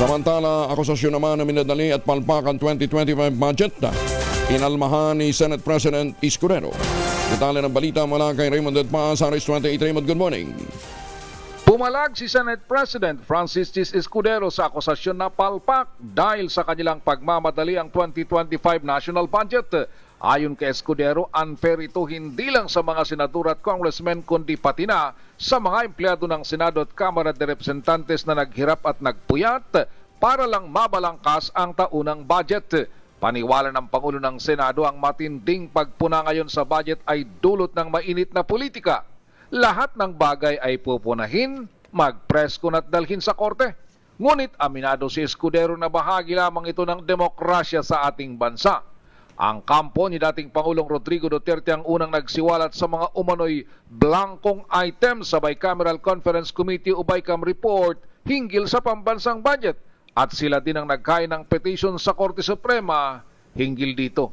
Samantala, akusasyon naman na minadali at palpak ang 2025 budget inalmahan ni Senate President Escudero. Detalye ng balita mula kay Raymond Edpa sa RS28. Raymond, good morning. Pumalag si Senate President Francis Chis Escudero sa akusasyon na palpak dahil sa kanilang pagmamadali ang 2025 national budget. Ayon kay Escudero, unfair ito hindi lang sa mga senador at congressmen kundi pati na sa mga empleyado ng Senado at Kamara de Representantes na naghirap at nagpuyat para lang mabalangkas ang taunang budget. Paniwala ng Pangulo ng Senado, ang matinding pagpuna ngayon sa budget ay dulot ng mainit na politika. Lahat ng bagay ay pupunahin, magpreskon at dalhin sa korte. Ngunit aminado si Escudero na bahagi lamang ito ng demokrasya sa ating bansa. Ang kampo ni dating Pangulong Rodrigo Duterte ang unang nagsiwalat sa mga umano'y blankong items sa Bicameral Conference Committee o BICAM report hinggil sa pambansang budget. At sila din ang nagkain ng petition sa Korte Suprema hinggil dito.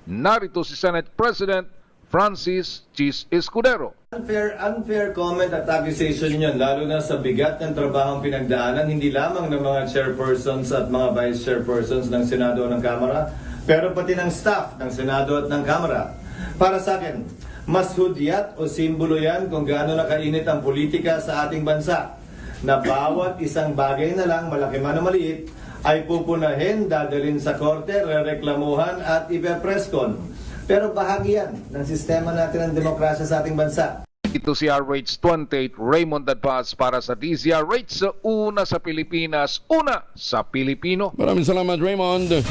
Narito si Senate President Francis Chis Escudero. Unfair comment at accusation yan, lalo na sa bigat ng trabahong pinagdaanan, hindi lamang ng mga chairpersons at mga vice chairpersons ng Senado at ng Kamara, pero pati ng staff ng Senado at ng Kamara. Para sa akin, mas hudyat o simbolo yan kung gaano nakainit ang politika sa ating bansa, na bawat isang bagay na lang, malaki man o maliit, ay pupunahin, dadalhin sa korte, rereklamuhan at ipepreskon. Pero bahagi yan ng sistema natin ng demokrasya sa ating bansa. Ito si RH28 Raymond Adpaz para sa DZRH, una sa Pilipinas, una sa Pilipino. Maraming salamat, Raymond.